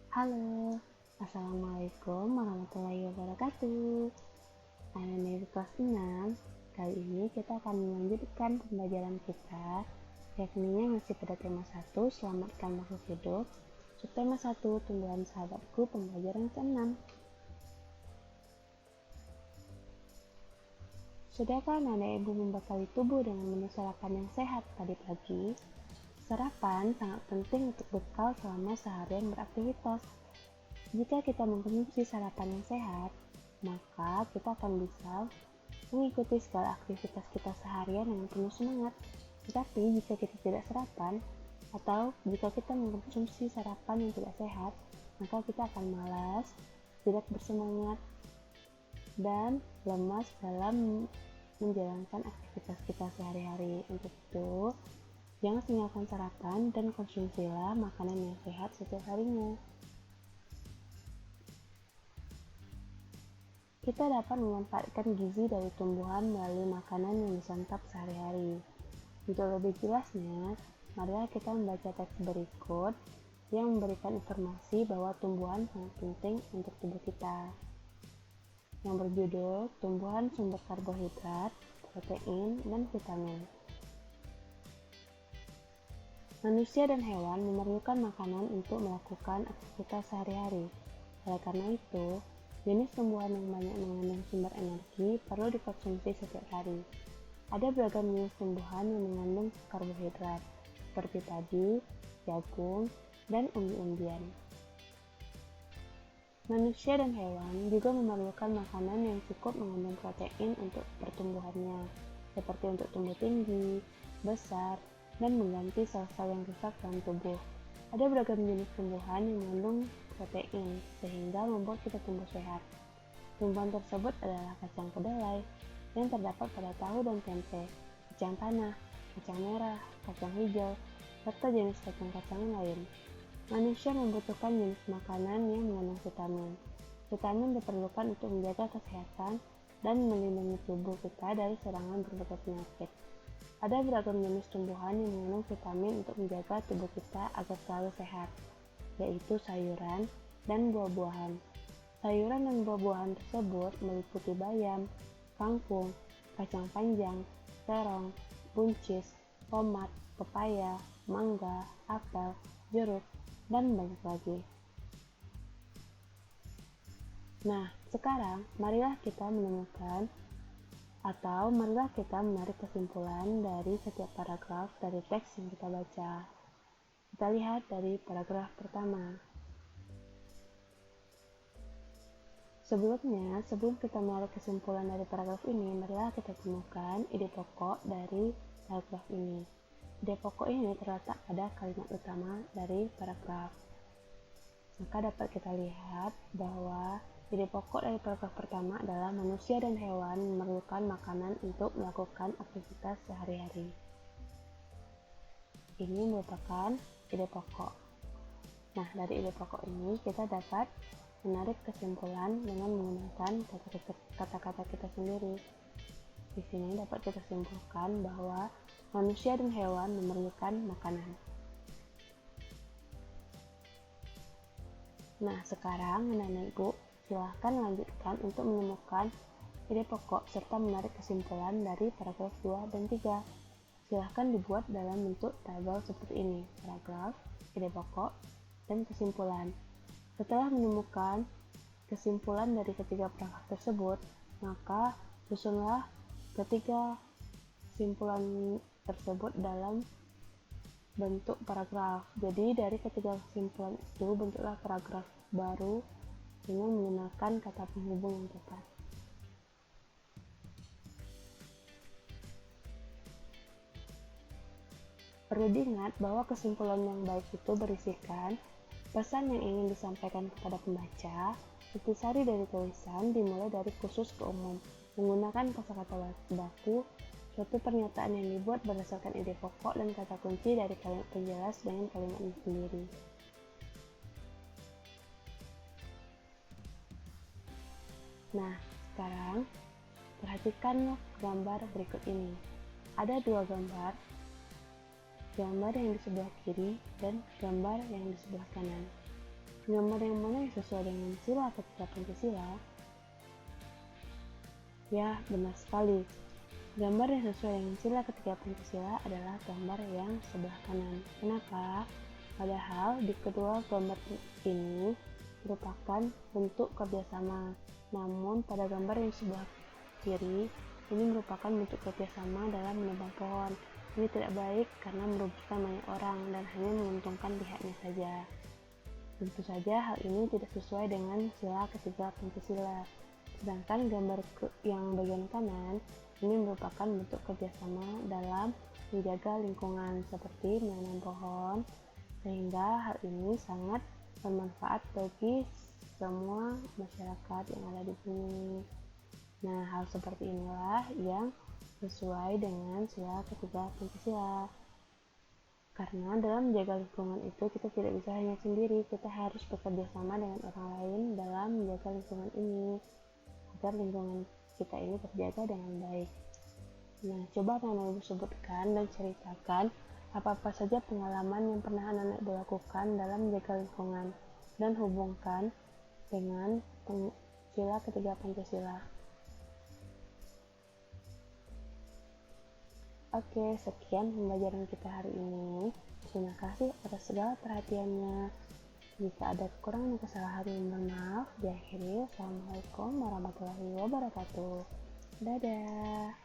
Halo, Assalamualaikum warahmatullahi wabarakatuh. Anak dari kelas 6, kali ini kita akan melanjutkan pembelajaran kita, yakni masih pada tema 1, selamatkan makhluk hidup, subtema 1, tumbuhan sahabatku, pembelajaran ke-6. Sudahkah anak ibu membekali tubuh dengan menu sarapan yang sehat tadi pagi? Sarapan sangat penting untuk bekal selama seharian beraktivitas. Jika kita mengkonsumsi sarapan yang sehat, maka kita akan bisa mengikuti segala aktivitas kita seharian dengan penuh semangat. Tetapi jika kita tidak sarapan, atau jika kita mengkonsumsi sarapan yang tidak sehat, maka kita akan malas, tidak bersemangat, dan lemas dalam menjalankan aktivitas kita sehari-hari. Untuk itu, jangan tinggalkan sarapan dan konsumsilah makanan yang sehat setiap harinya. Kita dapat memanfaatkan gizi dari tumbuhan melalui makanan yang disantap sehari-hari. Untuk lebih jelasnya, marilah kita membaca teks berikut yang memberikan informasi bahwa tumbuhan sangat penting untuk tubuh kita. Yang berjudul Tumbuhan Sumber Karbohidrat, Protein, dan Vitamin. Manusia dan hewan memerlukan makanan untuk melakukan aktivitas sehari-hari. Oleh karena itu, jenis tumbuhan yang banyak mengandung sumber energi perlu dikonsumsi setiap hari. Ada beragam jenis tumbuhan yang mengandung karbohidrat, seperti padi, jagung, dan umbi-umbian. Manusia dan hewan juga memerlukan makanan yang cukup mengandung protein untuk pertumbuhannya, seperti untuk tumbuh tinggi, besar, dan mengganti sel-sel yang rusak dalam tubuh. Ada beragam jenis tumbuhan yang mengandung protein, sehingga membuat kita tumbuh sehat. Tumbuhan tersebut adalah kacang kedelai, yang terdapat pada tahu dan tempe, kacang tanah, kacang merah, kacang hijau, serta jenis kacang-kacangan lain. Manusia membutuhkan jenis makanan yang mengandung vitamin. Vitamin diperlukan untuk menjaga kesehatan dan melindungi tubuh kita dari serangan berbagai penyakit. Ada beragam jenis tumbuhan yang mengandung vitamin untuk menjaga tubuh kita agar selalu sehat, yaitu sayuran dan buah-buahan. Sayuran dan buah-buahan tersebut meliputi bayam, kangkung, kacang panjang, terong, buncis, tomat, pepaya, mangga, apel, jeruk, dan banyak lagi. Nah, sekarang marilah kita menarik kesimpulan dari setiap paragraf dari teks yang kita baca. Kita lihat dari paragraf pertama. Sebelum kita menarik kesimpulan dari paragraf ini, marilah kita temukan ide pokok dari paragraf ini. Ide pokok ini terletak pada kalimat utama dari paragraf. Maka dapat kita lihat bahwa ide pokok dari paragraf pertama adalah manusia dan hewan memerlukan makanan untuk melakukan aktivitas sehari-hari. Ini merupakan ide pokok. Nah, dari ide pokok ini kita dapat menarik kesimpulan dengan menggunakan kata-kata kita sendiri. Di sini dapat kita simpulkan bahwa manusia dan hewan memerlukan makanan. Nah, sekarang anak-anak ibu, silahkan lanjutkan untuk menemukan ide pokok serta menarik kesimpulan dari paragraf 2 dan 3. Silahkan dibuat dalam bentuk tabel seperti ini, paragraf, ide pokok, dan kesimpulan. Setelah menemukan kesimpulan dari ketiga paragraf tersebut, maka susunlah ketiga kesimpulan tersebut dalam bentuk paragraf. Jadi dari ketiga kesimpulan itu bentuklah paragraf baru dengan menggunakan kata penghubung yang tepat. Perlu diingat bahwa kesimpulan yang baik itu berisikan pesan yang ingin disampaikan kepada pembaca. Intisari dari tulisan dimulai dari khusus ke umum, menggunakan kosakata baku, suatu pernyataan yang dibuat berdasarkan ide pokok dan kata kunci dari kalimat penjelas dengan kalimatnya sendiri. Nah, sekarang perhatikan gambar berikut ini. Ada dua gambar yang di sebelah kiri dan gambar yang di sebelah kanan. Gambar yang mana yang sesuai dengan sila ketiga Pancasila? Ya, benar sekali. Gambar yang sesuai dengan sila ketiga Pancasila adalah gambar yang sebelah kanan. Kenapa? Padahal di kedua gambar ini merupakan bentuk kerjasama. Namun pada gambar yang sebelah kiri ini merupakan bentuk kerjasama dalam menebang pohon. Ini tidak baik karena merugikan banyak orang dan hanya menguntungkan pihaknya saja. Tentu saja hal ini tidak sesuai dengan sila ketiga Pancasila. Sedangkan gambar yang bagian kanan ini merupakan bentuk kerjasama dalam menjaga lingkungan seperti menanam pohon, sehingga hal ini sangat bermanfaat bagi semua masyarakat yang ada di sini. Nah, hal seperti inilah yang sesuai dengan sila ketiga Pancasila. Karena dalam menjaga lingkungan itu kita tidak bisa hanya sendiri, kita harus bekerja sama dengan orang lain dalam menjaga lingkungan ini agar lingkungan kita ini terjaga dengan baik. Nah, coba Nana Ibu sebutkan dan ceritakan apa-apa saja pengalaman yang pernah Nana Ibu lakukan dalam menjaga lingkungan dan hubungkan dengan sila ketiga Pancasila. Oke, sekian pembelajaran kita hari ini. Terima kasih atas segala perhatiannya. Jika ada kekurangan dan kesalahan, mohon maaf. Diakhiri, Assalamualaikum warahmatullahi wabarakatuh. Dadah.